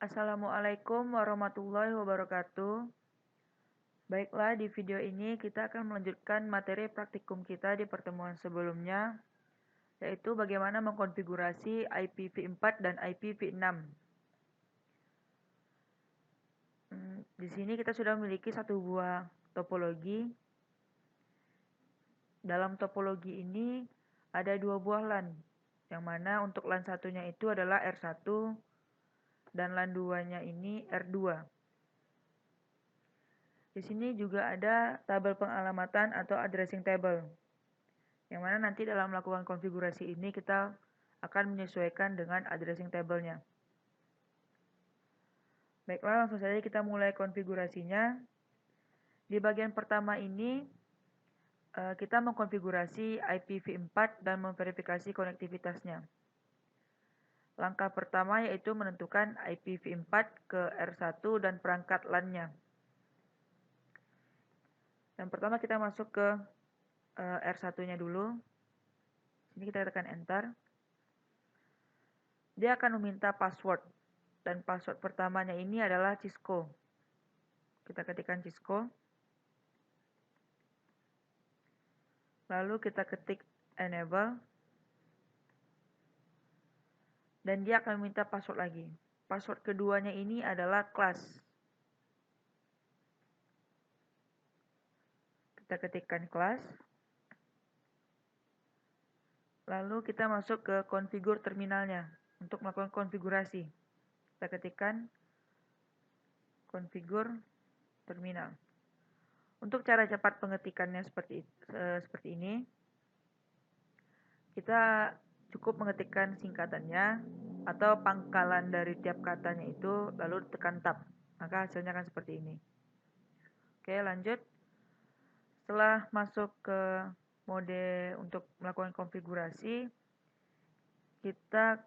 Assalamualaikum warahmatullahi wabarakatuh. Baiklah, di video ini kita akan melanjutkan materi praktikum kita di pertemuan sebelumnya, yaitu bagaimana mengkonfigurasi IPv4 dan IPv6. Di sini kita sudah memiliki satu buah topologi. Dalam topologi ini ada dua buah LAN, yang mana untuk LAN satunya itu adalah R1 dan LAN 2-nya ini R2. Di sini juga ada tabel pengalamatan atau addressing table, yang mana nanti dalam melakukan konfigurasi ini kita akan menyesuaikan dengan addressing table-nya. Baiklah, langsung saja kita mulai konfigurasinya. Di bagian pertama ini kita mengkonfigurasi IPv4 dan memverifikasi konektivitasnya. Langkah pertama yaitu menentukan IPv4 ke R1 dan perangkat LAN-nya. Yang pertama kita masuk ke R1-nya dulu. Sini kita tekan enter. Dia akan meminta password, dan password pertamanya ini adalah Cisco. Kita ketikkan Cisco. Lalu kita ketik enable. Dan dia akan meminta password lagi. Password keduanya ini adalah class. Kita ketikkan class. Lalu kita masuk ke configure terminalnya untuk melakukan konfigurasi. Kita ketikkan configure terminal. Untuk cara cepat pengetikannya seperti ini, kita cukup mengetikkan singkatannya atau pangkalan dari tiap katanya itu, lalu tekan tab. Maka hasilnya akan seperti ini. Oke, lanjut. Setelah masuk ke mode untuk melakukan konfigurasi, kita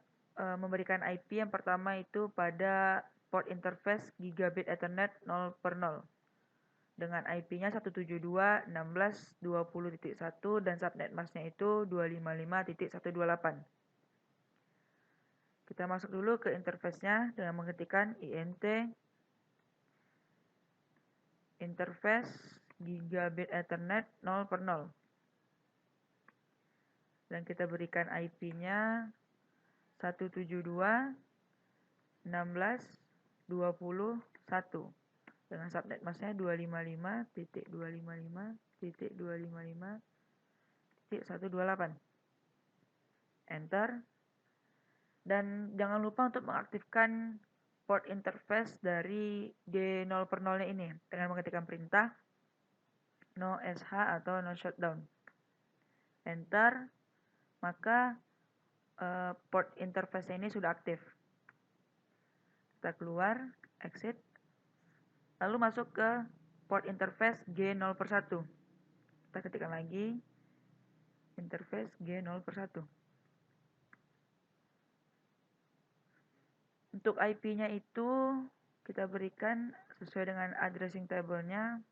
memberikan IP yang pertama itu pada port interface gigabit Ethernet 0/0 dengan IP-nya 172.16.20.1 dan subnet mask-nya itu 255.128. Kita masuk dulu ke interface-nya dengan mengetikkan int interface gigabit Ethernet 0/0 dan kita berikan IP-nya 172.16.20.1 dengan subnet mask-nya 255.255.255.128. Enter. Dan jangan lupa untuk mengaktifkan port interface dari G0/0-nya ini dengan mengetikkan perintah no sh atau no shutdown. Enter. Maka port interface ini sudah aktif. Kita keluar, exit. Lalu masuk ke port interface G0/1. Kita ketikkan lagi interface G0/1. Untuk IP-nya itu kita berikan sesuai dengan addressing table-nya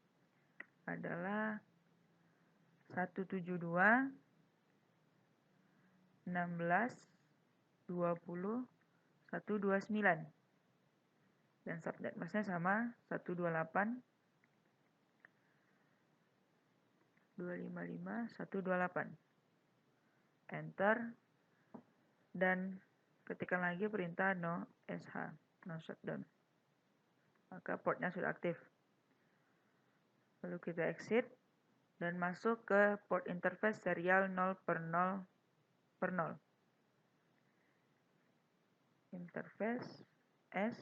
adalah 172.16.20.129 dan subnet mask-nya sama 128.255.128. Enter dan ketikkan lagi perintah no sh, no shutdown. Maka portnya sudah aktif. Lalu kita exit dan masuk ke port interface serial 0/0/0. Interface S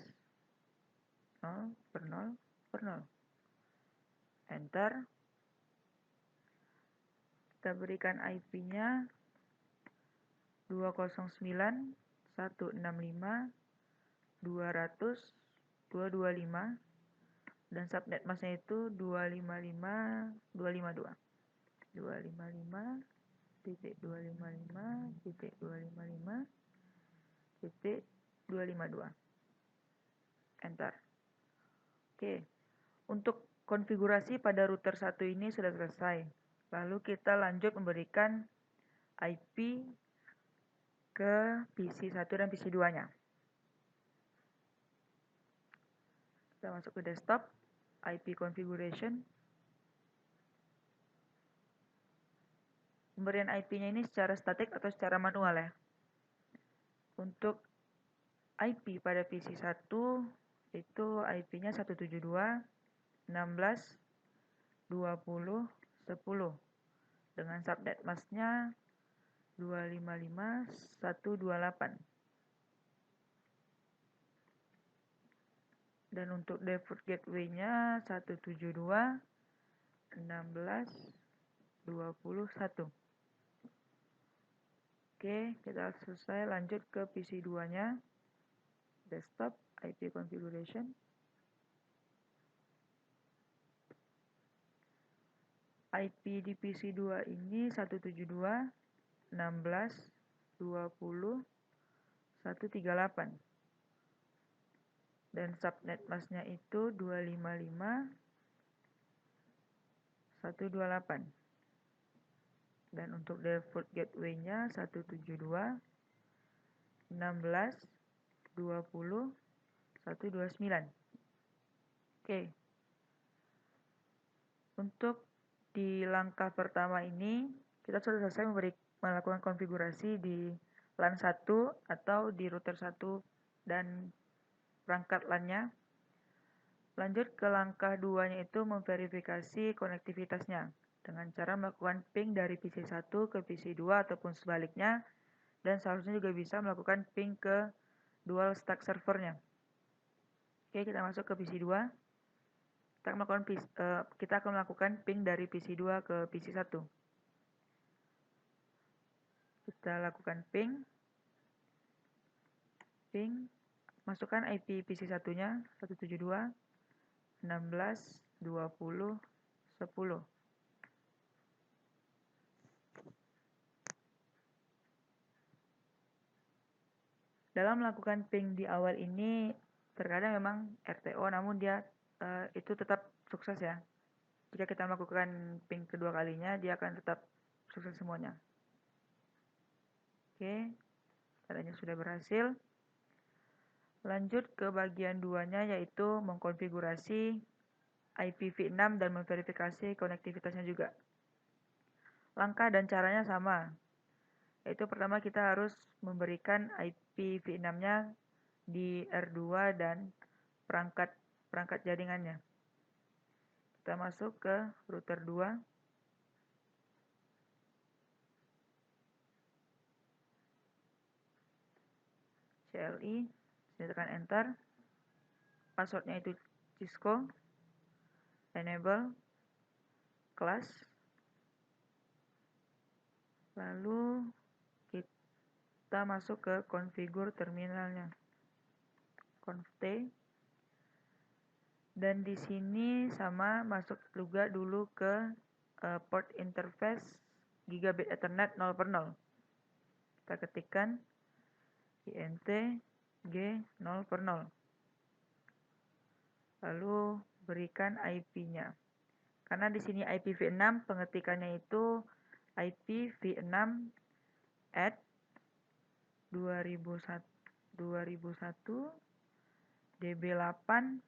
0/0/0. Enter. Kita berikan IP-nya 209.165.200.225 dan subnet mask-nya itu 255.252. 255.255.255.252. Enter. Oke. Untuk konfigurasi pada router 1 ini sudah selesai. Lalu kita lanjut memberikan IP ke PC 1 dan PC 2-nya. Kita masuk ke desktop, IP configuration. Pemberian IP-nya ini secara statik atau secara manual ya. Untuk IP pada PC 1 itu IP-nya 172.16.20.10 dengan subnet mask-nya 255.128. Dan untuk default gateway-nya 172.16.21. Oke, kita selesai, lanjut ke PC 2-nya. Desktop, IP configuration. IP di PC 2 ini 172.16.20.138. Dan subnet mask-nya itu 255.128. Dan untuk default gateway-nya 172.16.20.129. Oke. Untuk di langkah pertama ini kita sudah selesai melakukan konfigurasi di LAN 1 atau di router 1 dan perangkat LAN-nya. Lanjut ke langkah 2-nya itu memverifikasi konektivitasnya dengan cara melakukan ping dari PC 1 ke PC 2 ataupun sebaliknya, dan seharusnya juga bisa melakukan ping ke dual stack servernya. Oke, kita masuk ke PC 2. Kita akan melakukan ping dari PC 2 ke PC 1. Kita lakukan ping, masukkan IP PC 1-nya 172.16.20.10. Dalam melakukan ping di awal ini terkadang memang RTO, namun dia itu tetap sukses ya. Jika kita melakukan ping kedua kalinya, dia akan tetap sukses semuanya. Oke, tandanya sudah berhasil. Lanjut ke bagian 2-nya, yaitu mengkonfigurasi IPv6 dan memverifikasi konektivitasnya juga. Langkah dan caranya sama, yaitu pertama kita harus memberikan IPv6-nya di R2 dan perangkat jaringannya. Kita masuk ke router 2. CLI, tekan enter. Passwordnya itu Cisco. Enable class. Lalu kita masuk ke configure terminalnya. Conft. Dan di sini sama, masuk juga dulu ke port interface gigabit Ethernet 0/0. Kita ketikkan INT G 0/0. Lalu berikan IP-nya. Karena di sini IPv6, pengetikannya itu IPv6 at 2001 DB8.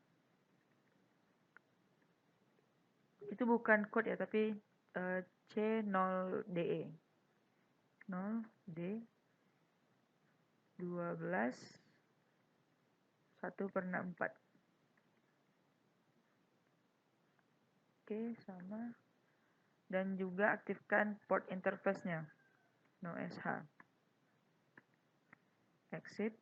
Itu bukan code ya, tapi C0DE 0D 12 1/4. Oke, sama. Dan juga aktifkan port interface-nya, no SH. Exit.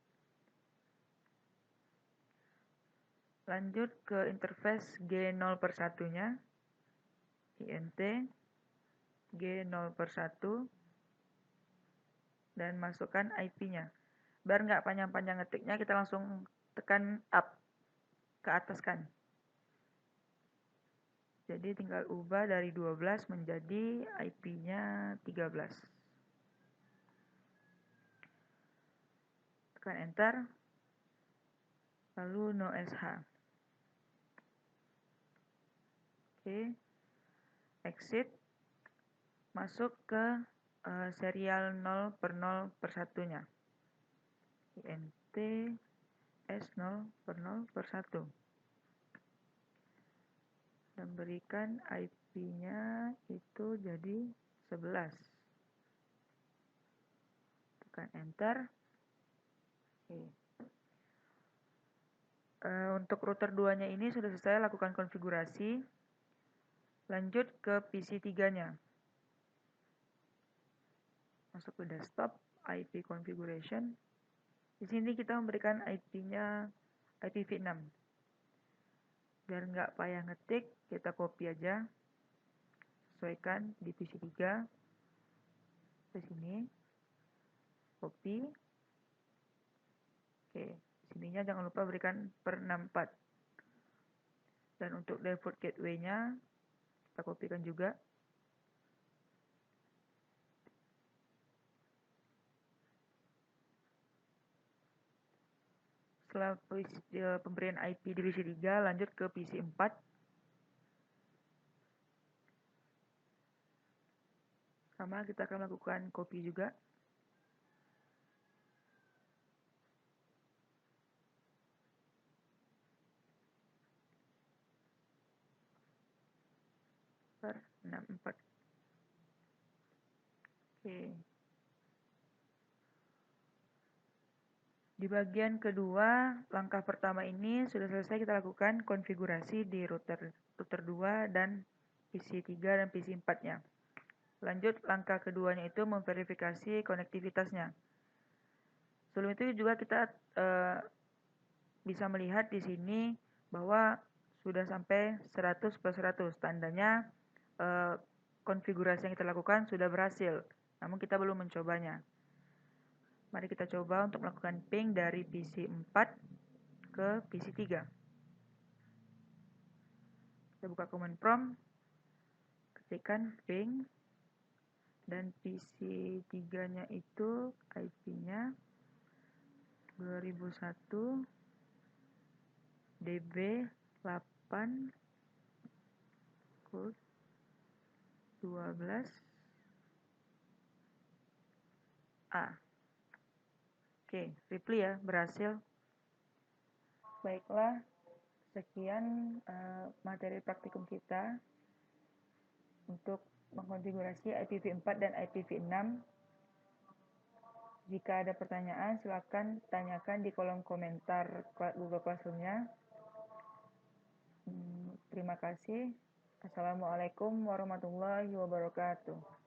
Lanjut ke interface G0/1-nya. INT G0/1 dan masukkan IP-nya. Biar nggak panjang-panjang ngetiknya, kita langsung tekan up ke atas kan. Jadi tinggal ubah dari 12 menjadi IP-nya 13. Tekan enter. Lalu no SH. Oke. Exit. Masuk ke serial 0/0/1-nya. INT S0/0/1. dan berikan IP-nya itu jadi 11. Tekan enter. Oke. Untuk router 2-nya ini sudah selesai lakukan konfigurasi. Lanjut ke PC 3-nya. Masuk ke desktop, IP configuration. Di sini kita memberikan IP-nya IPv6. Biar nggak payah ngetik, kita copy aja. Sesuaikan di PC 3. Di sini. Copy. Oke, sininya jangan lupa berikan per 64. Dan untuk default gateway-nya kita kopikan juga. Setelah pemberian IP di PC 3, lanjut ke PC 4. Sama kita akan melakukan copy juga. Per 64. Oke. Di bagian kedua, langkah pertama ini sudah selesai kita lakukan konfigurasi di router 2 dan PC 3 dan PC 4-nya. Lanjut langkah keduanya itu memverifikasi konektivitasnya. Sebelum itu juga kita bisa melihat di sini bahwa sudah sampai 100/100. Tandanya konfigurasi yang kita lakukan sudah berhasil, namun kita belum mencobanya. Mari kita coba untuk melakukan ping dari PC 4 ke PC 3. Kita buka command prompt, ketikkan ping, dan PC 3-nya itu IP-nya 2001 DB 8 code 12 A. Oke, reply ya, berhasil. Baiklah, sekian materi praktikum kita untuk mengkonfigurasi IPv4 dan IPv6. Jika ada pertanyaan, silakan tanyakan di kolom komentar Google Classroom-nya. Terima kasih. Assalamualaikum warahmatullahi wabarakatuh.